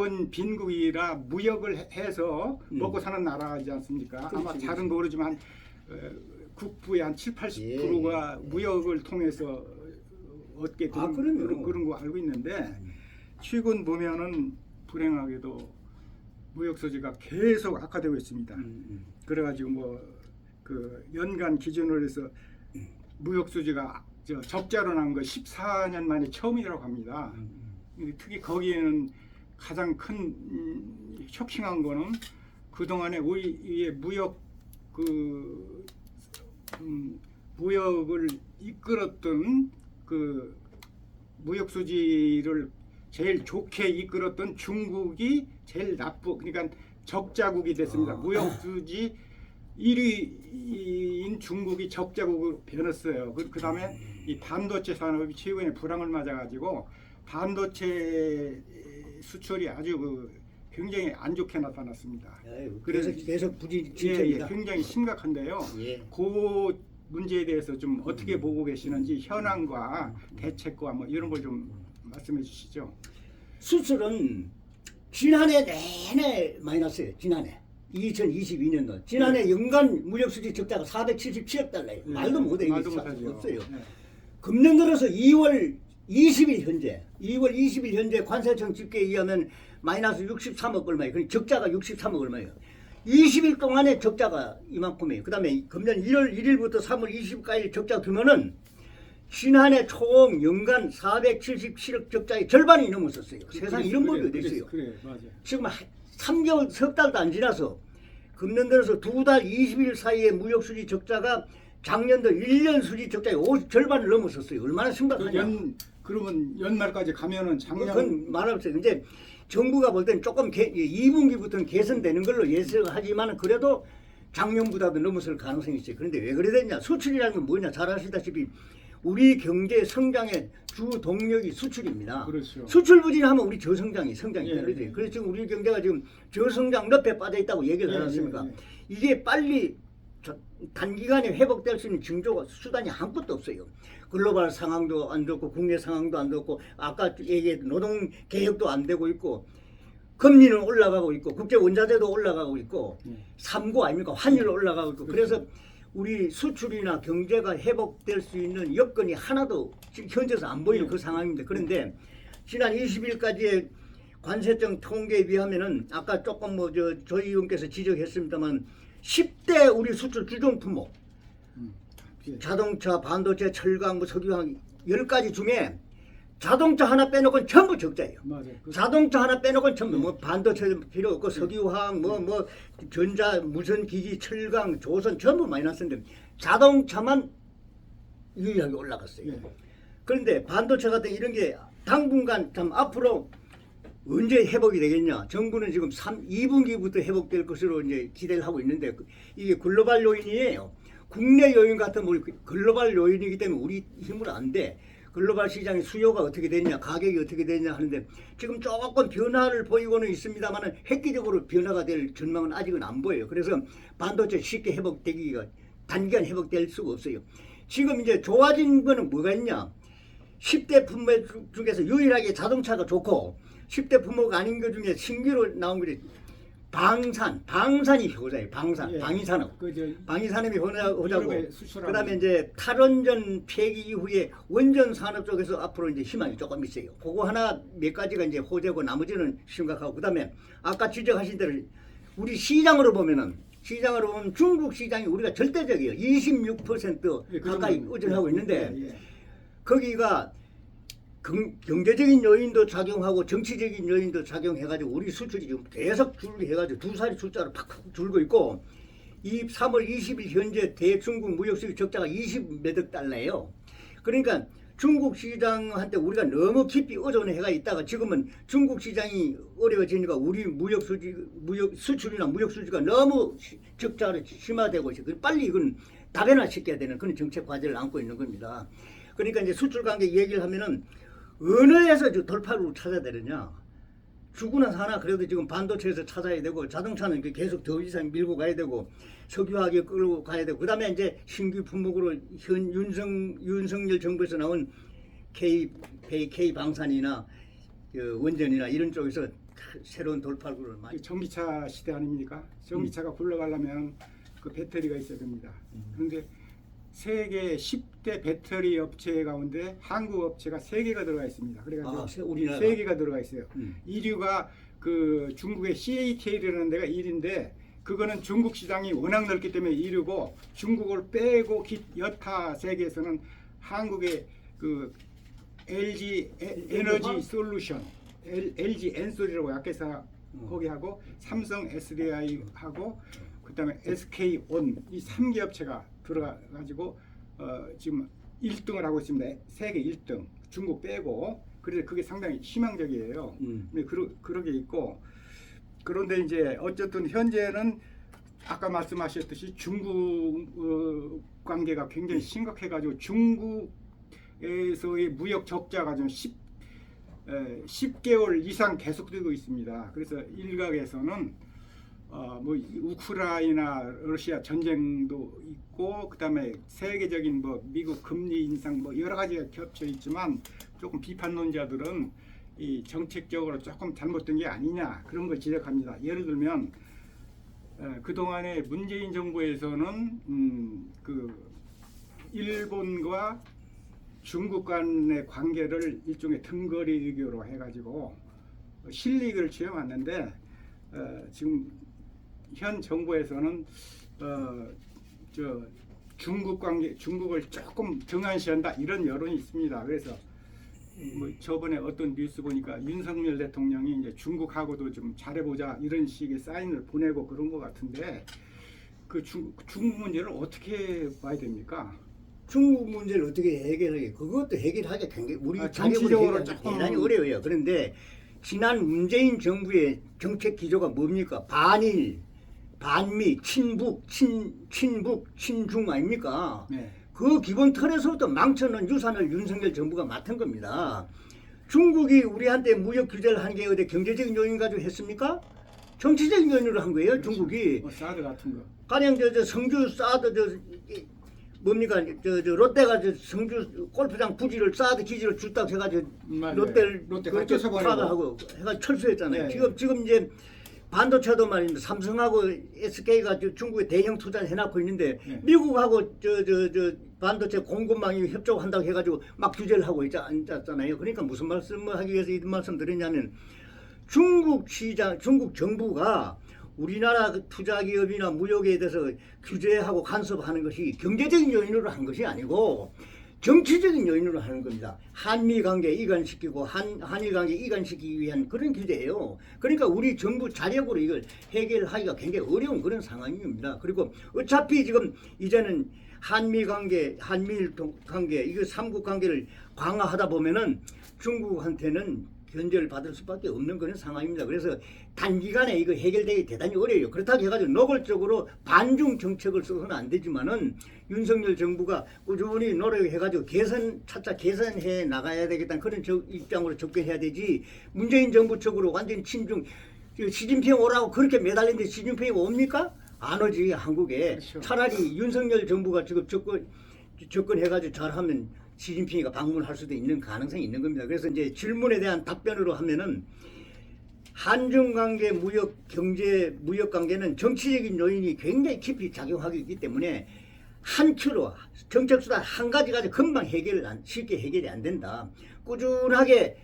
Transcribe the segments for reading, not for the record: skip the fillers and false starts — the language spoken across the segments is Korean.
자원 빈국이라 무역을 해서 먹고 사는 나라이지 않습니까? 그렇지, 아마 그렇지. 잘은 모르지만 국부의 한 7, 80%가 무역을 통해서 얻게 되는 그럼요. 그런 거 알고 있는데 최근 보면은 불행하게도 무역 수지가 계속 악화되고 있습니다. 그래가지고 뭐 그 연간 기준으로 해서 무역 수지가 적자로 난 거 14년 만에 처음이라고 합니다. 특히 거기에는 가장 큰 쇼킹한 거는 그동안에 우리의 무역을 이끌었던 그 무역 수지를 제일 좋게 이끌었던 중국이 제일 그러니까 적자국이 됐습니다. 무역 수지 1위인 중국이 적자국으로 변했어요. 그다음에 이 반도체 산업이 최근에 불황을 맞아가지고 반도체 수출이 아주 굉장히 안 좋게 나타났습니다. 그래서 계속 부진입니다. 굉장히 심각한데요. 그 문제에 대해서 좀 어떻게 보고 계시는지 현황과 대책과 뭐 이런 걸 좀 말씀해 주시죠. 수출은 지난해 내내 마이너스예요. 지난해 2022년도 지난해 연간 무역 수지 적자가 477억 달러예요. 말도 못해. 말도 못하죠. 없어요. 금년 들어서 2월 20일 현재 관세청 집계에 의하면 마이너스 63억 얼마예요. 그러니까 적자가 63억 얼마예요. 20일 동안의 적자가 이만큼이에요. 그 다음에 금년 1월 1일부터 3월 20일까지 적자 두면은 지난해 총 연간 477억 적자의 절반이 넘었었어요. 세상에 이런 법이 어디 있어요. 그래, 맞아요. 지금 3개월, 석 달도 안 지나서 금년 들어서 2달 20일 사이에 무역수지 적자가 작년도 1년 수지 적자의 절반을 넘었었어요. 얼마나 심각하냐. 그러면 연말까지 가면은 작년 그건 말없어요. 이제 정부가 볼 때는 조금 2분기부터는 개선되는 걸로 예상하지만 그래도 작년보다도 넘어설 가능성이 있어요. 그런데 왜 그래 됐냐? 수출이라는 건 뭐냐? 잘 아시다시피 우리 경제 성장의 주 동력이 수출입니다. 그렇죠. 수출 부진하면 우리 성장이 떨어져요. 그래서 지금 우리 경제가 지금 저성장 늪에 빠져 있다고 얘기를 하지 않습니까? 이게 빨리 단기간에 회복될 수 있는 수단이 아무것도 없어요. 글로벌 상황도 안 좋고 국내 상황도 안 좋고 아까 얘기했던 노동 개혁도 안 되고 있고 금리는 올라가고 있고 국제 원자재도 올라가고 있고 삼고 아닙니까? 환율 올라가고 있고 그래서 우리 수출이나 경제가 회복될 수 있는 여건이 하나도 지금 현재서 안 보이는 그 상황입니다. 그런데 지난 20일까지의 관세청 통계에 비하면은 아까 조금 저희 의원께서 지적했습니다만 10대 우리 수출 주종 품목 자동차, 반도체, 철강, 석유화학 10가지 중에 자동차 하나 빼놓고는 전부 적자예요. 맞아요. 자동차 하나 빼놓고는 전부 반도체 필요 없고 석유화학 전자 무선 기기 철강 조선 전부 마이너스인데 자동차만 유일하게 올라갔어요. 그런데 반도체 같은 이런 게 당분간 참 앞으로 언제 회복이 되겠냐? 정부는 지금 2분기부터 회복될 것으로 이제 기대를 하고 있는데 이게 글로벌 요인이에요. 국내 요인 같은 우리 글로벌 요인이기 때문에 우리 힘으로 안 돼. 글로벌 시장의 수요가 어떻게 되냐, 가격이 어떻게 되냐 하는데 지금 조금 변화를 보이고는 있습니다만 획기적으로 변화가 될 전망은 아직은 안 보여요. 그래서 반도체 쉽게 회복되기가 단기간 회복될 수가 없어요. 지금 이제 좋아진 거는 뭐가 있냐? 10대 품목 중에서 유일하게 자동차가 좋고 10대 품목 아닌 것 중에 신규로 나온 것이 방산이 효자예요. 방위산업. 방위산업이 효자고 그다음에 이제 탈원전 폐기 이후에 원전 산업 쪽에서 앞으로 이제 희망이 조금 있어요. 그거 하나 몇 가지가 이제 호재고 나머지는 심각하고 그다음에 아까 지적하신 대로 우리 시장으로 보면 중국 시장이 우리가 절대적이에요. 26% 가까이 의존하고 있는데 거기가 경제적인 요인도 작용하고 정치적인 요인도 작용해가지고 우리 수출이 지금 계속 줄게 해가지고 두 살이 숫자로 팍팍 줄고 있고 이 3월 20일 현재 대중국 무역수지 적자가 20몇억 달러예요. 그러니까 중국 시장한테 우리가 너무 깊이 의존해가 있다가 지금은 중국 시장이 어려워지니까 우리 수출이나 무역수지가 너무 적자로 심화되고 있어요. 빨리 이건 다변화시켜야 되는 그런 정책 과제를 안고 있는 겁니다. 그러니까 이제 수출 관계 얘기를 하면은 어느 에서 돌파구를 찾아야 되느냐. 죽으나 사나 그래도 지금 반도체에서 찾아야 되고 자동차는 계속 더 이상 밀고 가야 되고 석유화학에 끌고 가야 되고 그다음에 이제 신규 품목으로 윤석열 정부에서 나온 K 방산이나 원전이나 이런 쪽에서 새로운 돌파구를 많이. 전기차 시대 아닙니까? 전기차가 굴러가려면 그 배터리가 있어야 됩니다. 그런데 세계 10대 배터리 업체 가운데 한국 업체가 3개가 들어가 있습니다. 그래가지고 우리나라 3개가 들어가 있어요. 1위가 그 중국의 CATL이라는 데가 1위인데 그거는 중국 시장이 워낙 넓기 때문에 1위고 중국을 빼고 여타 세계에서는 한국의 그 LG 에너지 솔루션, LG 엔솔이라고 약해서 거기 하고 삼성 SDI 하고 그다음에 SK온 이 3개 업체가 들어가 가지고 지금 1등을 하고 있습니다. 세계 1등 중국 빼고. 그래서 그게 상당히 희망적이에요. 근데 그러게 있고 그런데 이제 어쨌든 현재는 아까 말씀하셨듯이 중국 관계가 굉장히 심각해가지고 중국에서의 무역 적자가 좀 10개월 이상 계속되고 있습니다. 그래서 일각에서는 뭐 우크라이나 러시아 전쟁도 있고 그다음에 세계적인 뭐 미국 금리 인상 뭐 여러 가지가 겹쳐 있지만 조금 비판론자들은 이 정책적으로 조금 잘못된 게 아니냐 그런 걸 지적합니다. 예를 들면 그동안에 문재인 정부에서는 그 일본과 중국 간의 관계를 일종의 등거리 외교로 해가지고 실익을 취해왔는데 지금 현 정부에서는 중국을 조금 등한시한다 이런 여론이 있습니다. 그래서 뭐 저번에 어떤 뉴스 보니까 윤석열 대통령이 이제 중국하고도 좀 잘해보자 이런 식의 사인을 보내고 그런 것 같은데 그 중국 문제를 어떻게 봐야 됩니까? 중국 문제를 어떻게 해결하게? 그것도 해결하기 굉장히 우리 정치적으로 조금 대단히 어려워요. 그런데 지난 문재인 정부의 정책 기조가 뭡니까? 반일, 반미, 친북, 친중 아닙니까? 네. 그 기본 틀에서부터 망쳐놓은 유산을 윤석열 정부가 맡은 겁니다. 중국이 우리한테 무역 규제를 한 게 어디 경제적인 요인 가지고 했습니까? 정치적인 요인으로 한 거예요. 그렇죠. 중국이. 뭐 사드 같은 거. 가령 저 성주 사드 뭡니까 롯데가 성주 골프장 부지를 사드 기지를 줬다고 해가지고 롯데를 롯데 사드하고 해가지고 철수했잖아요. 네. 지금 이제 반도체도 말입니다. 삼성하고 SK가 중국에 대형 투자를 해놓고 있는데 네. 미국하고 저 반도체 공급망이 협조한다고 해가지고 막 규제를 하고 있잖아요. 그러니까 무슨 말씀을 하기 위해서 이 말씀 드리냐면 중국 시장, 중국 정부가 우리나라 투자기업이나 무역에 대해서 규제하고 간섭하는 것이 경제적인 요인으로 한 것이 아니고 정치적인 요인으로 하는 겁니다. 한미 관계 이관시키고 한일 관계 이관시키기 위한 그런 규제예요. 그러니까 우리 정부 자력으로 이걸 해결하기가 굉장히 어려운 그런 상황입니다. 그리고 어차피 지금 이제는 한미 관계, 한미일 관계, 이거 삼국 관계를 강화하다 보면은 중국한테는 견제를 받을 수밖에 없는 그런 상황입니다. 그래서 단기간에 이거 해결되기 대단히 어려워요. 그렇다고 해가지고 노골적으로 반중 정책을 써서는 안 되지만은 윤석열 정부가 꾸준히 노력해가지고 차차 개선해 나가야 되겠다는 그런 입장으로 접근해야 되지. 문재인 정부 쪽으로 완전히 친중, 시진핑 오라고 그렇게 매달리는데 시진핑이 옵니까? 안 오지 한국에. 그렇죠. 차라리 윤석열 정부가 지금 접근해가지고 잘하면 시진핑이가 방문할 수도 있는 가능성이 있는 겁니다. 그래서 이제 질문에 대한 답변으로 하면은 한중 관계 무역 관계는 정치적인 요인이 굉장히 깊이 작용하고 있기 때문에 한 큐로 정책 수단 한 가지 가지고 금방 쉽게 해결이 안 된다. 꾸준하게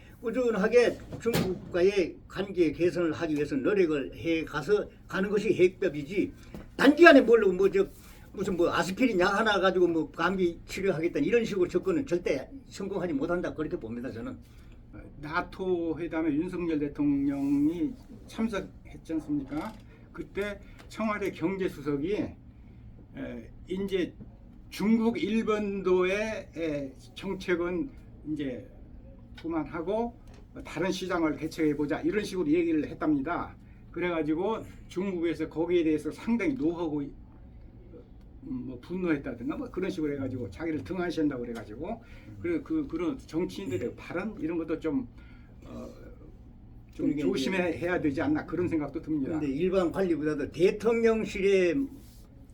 중국과의 관계 개선을 하기 위해서 노력을 해 가는 것이 해법이지. 단기간에 무슨 아스피린 약 하나 가지고 감기 치료하겠다 이런 식으로 접근은 절대 성공하지 못한다 그렇게 봅니다 저는. 나토 회담에 윤석열 대통령이 참석했지 않습니까? 그때 청와대 경제수석이 이제 중국 일본도의 정책은 이제 그만하고 다른 시장을 개척해 보자 이런 식으로 얘기를 했답니다. 그래가지고 중국에서 거기에 대해서 상당히 노하고 분노했다든가 그런 식으로 해가지고 자기를 등한시한다고 그래가지고 그런 정치인들의 발언 이런 것도 좀 조심해야 되지 않나 그런 생각도 듭니다. 그런데 일반 관리보다도 대통령실의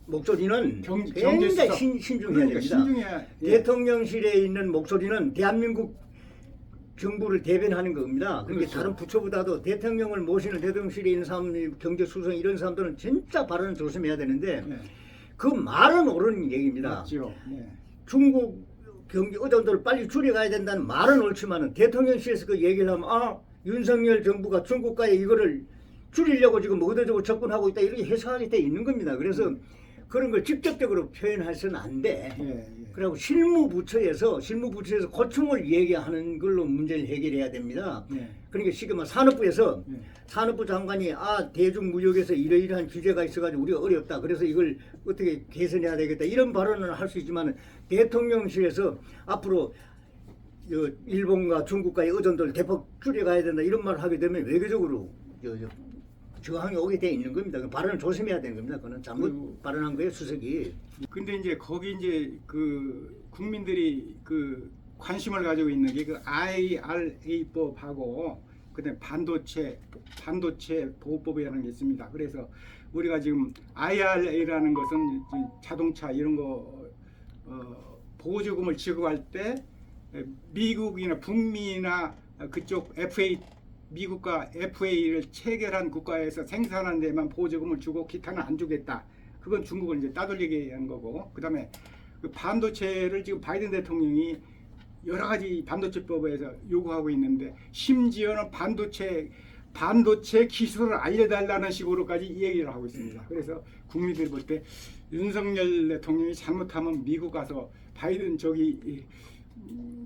목소리는 굉장히 신중해야 그러니까 됩니다. 대통령실에 있는 목소리는 대한민국 정부를 대변하는 겁니다. 그러니까 그렇죠. 다른 부처보다도 대통령을 모시는 대통령실에 있는 사람, 경제수석 이런 사람들은 진짜 발언을 조심해야 되는데 네. 그 말은 옳은 얘기입니다. 맞죠. 네. 중국 경기 의존도를 빨리 줄여가야 된다는 말은 옳지만은 대통령실에서 그 얘기를 하면 윤석열 정부가 중국과의 이거를 줄이려고 지금 의도적으로 접근하고 있다 이렇게 해석하게 돼 있는 겁니다. 그래서 그런 걸 직접적으로 표현해서는 안 돼. 예. 그리고 실무부처에서 고충을 얘기하는 걸로 문제를 해결해야 됩니다. 예. 그러니까 지금 산업부에서 예. 산업부 장관이 대중무역에서 이러이러한 규제가 있어가지고 우리가 어렵다. 그래서 이걸 어떻게 개선해야 되겠다. 이런 발언을 할 수 있지만 대통령실에서 앞으로 일본과 중국과의 의존도를 대폭 줄여가야 된다. 이런 말을 하게 되면 외교적으로 저항이 오게 돼 있는 겁니다. 그 발언을 조심해야 되는 겁니다. 그거는 잘못 발언한 거예요, 수석이. 근데 이제 거기 이제 그 국민들이 그 관심을 가지고 있는 게 그 IRA법하고 그다음에 반도체 보호법이라는 게 있습니다. 그래서 우리가 지금 IRA라는 것은 자동차 이런 거 보조금을 지급할 때 미국이나 북미나 그쪽 미국과 FA를 체결한 국가에서 생산한 데만 보조금을 주고 기타는 안 주겠다. 그건 중국을 이제 따돌리게 한 거고. 그다음에 그 반도체를 지금 바이든 대통령이 여러 가지 반도체법에서 요구하고 있는데 심지어는 반도체 기술을 알려달라는 식으로까지 얘기를 하고 있습니다. 그래서 국민들이 볼 때 윤석열 대통령이 잘못하면 미국 가서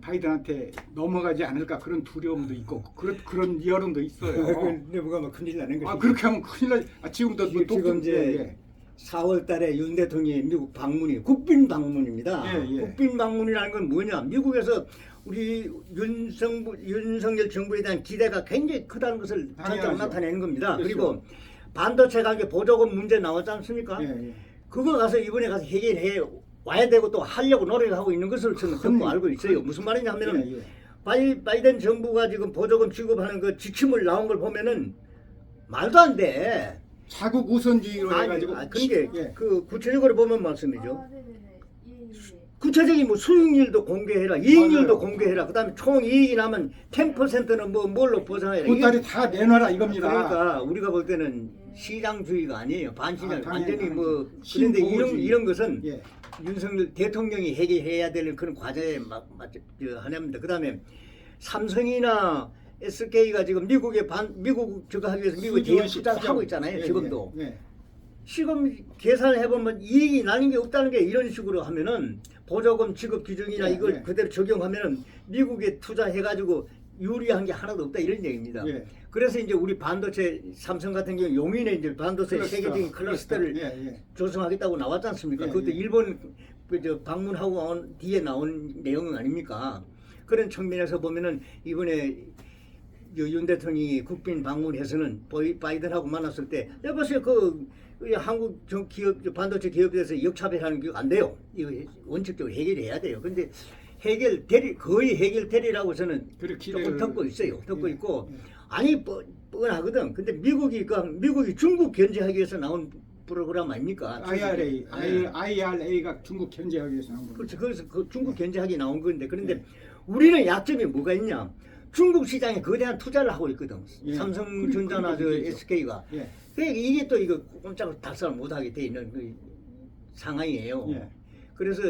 바이든한테 넘어가지 않을까 그런 두려움도 있고 그런 여론도 있어요. 근데 뭐가 뭐 큰일 나는 거죠. 그렇게 하면 큰일 나. 지금도 지금 이제 4월달에 윤 대통령의 미국 방문이 국빈 방문입니다. 예. 국빈 방문이라는 건 뭐냐? 미국에서 우리 윤석열 정부에 대한 기대가 굉장히 크다는 것을 당연하죠. 나타내는 겁니다. 그렇죠. 그리고 반도체 가격 보조금 문제 나왔지 않습니까? 예. 그거 가서 이번에 가서 해결해 와야 되고 또 하려고 노력하고 있는 것을 저는 듣고 알고 있어요. 무슨 말이냐 하면은 바이든 정부가 지금 보조금 지급하는 그 지침을 나온 걸 보면은 말도 안 돼. 자국 우선주의로 해가지고. 그게 그 구체적으로 보면 말씀이죠. 네네네. 예. 구체적인 뭐 수익률도 공개해라, 이익률도 맞아요. 공개해라. 그다음에 총 이익이 나면 10%는 뭐 뭘로 보상해라. 보따리 다 내놔라 이겁니다. 그러니까 우리가 볼 때는 시장주의가 아니에요. 반시장 당연히 완전히 뭐 그런데 신보호주의. 이런 것은 예. 윤석열 대통령이 해결해야 되는 그런 과제의 하나입니다. 그다음에 삼성이나 SK가 지금 미국 저거 하기 위해서 미국 대형 투자를 하고 있잖아요. 지금도. 지금 계산을 해보면 이익이 나는 게 없다는 게 이런 식으로 하면은 보조금 지급 기준이나 이걸 그대로 적용하면은 미국에 투자해가지고 유리한 게 하나도 없다 이런 얘기입니다. 그래서 이제 우리 반도체 삼성 같은 경우 용인에 이제 반도체 세계적인 클러스터를 조성하겠다고 나왔지 않습니까? 그것도 일본 방문하고 온 뒤에 나온 내용은 아닙니까? 그런 측면에서 보면은 이번에 윤 대통령이 국빈 방문해서는 바이든하고 만났을 때 여보세요 한국 기업 반도체 기업에 대해서 역차별하는 게 안 돼요. 이거 원칙적으로 해결해야 돼요. 근데 거의 해결되리라고 저는 조금 듣고 있어요. 듣고 있고 아니 뻔하거든. 근데 미국이 중국 견제하기 위해서 나온 프로그램 아닙니까? IRA가 중국 견제하기 위해서 나온 겁니다. 그렇죠. 그래서 그 중국 견제하기 나온 건데 그런데 우리는 약점이 뭐가 있냐? 중국 시장에 거대한 투자를 하고 있거든. 삼성전자나 SK가. 그러니까 이게 또 이거 꼼짝을 달성을 못하게 돼 있는 그 상황이에요. 그래서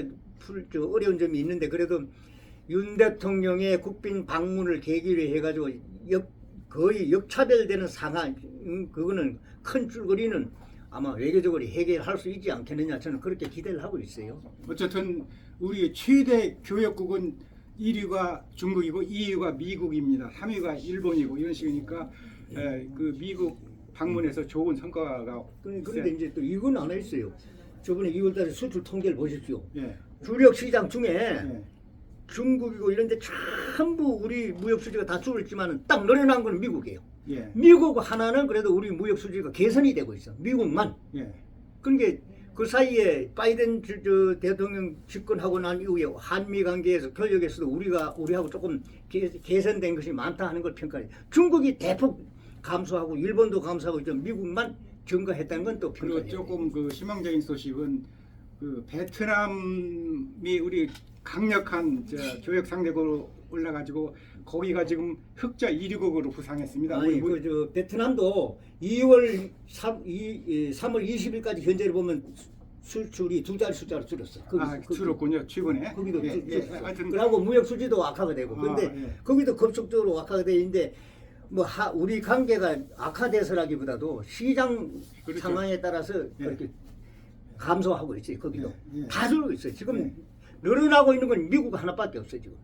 어려운 점이 있는데 그래도 윤 대통령의 국빈 방문을 계기로 해가지고 거의 역차별되는 상황, 그거는 큰 줄거리는 아마 외교적으로 해결할 수 있지 않겠느냐 저는 그렇게 기대를 하고 있어요. 어쨌든 우리 최대 교역국은 1위가 중국이고 2위가 미국입니다. 3위가 일본이고 이런 식이니까 그 미국 방문에서 좋은 성과가 그런데 이제 또 이건 하나 있어요. 저번에 2월달에 수출 통계를 보십시오. 주력 시장 중에 중국이고 이런데 전부 우리 무역 수지가 다 줄었지만 딱 늘어난 건 미국이에요. 미국 하나는 그래도 우리 무역 수지가 개선이 되고 있어. 미국만. 그러니까 그 사이에 바이든 대통령 집권하고 난 이후에 한미 관계에서 교역에서도 우리하고 조금 개선된 것이 많다 하는 걸 평가해요. 중국이 대폭 감소하고 일본도 감소하고 있죠. 미국만 증가했다는 건 또 평가해요. 그리고 조금 그 희망적인 소식은 그 베트남이 우리 강력한 교역 상대국으로 올라가지고 거기가 지금 흑자 1위국으로 부상했습니다. 아니 저 베트남도 3월 20일까지 현재를 보면 수출이 두 자리 숫자로 줄었어. 줄었군요. 최근에. 거기도 하여튼 그리고 무역 수지도 악화가 되고. 근데 거기도 급속도로 악화가 돼 있는데 뭐 우리 관계가 악화돼서라기보다도 시장 그렇죠. 상황에 따라서 그렇게 감소하고 있어요. 거기도 예. 다 줄고 있어요. 지금 늘어나고 있는 건 미국 하나밖에 없어요. 지금.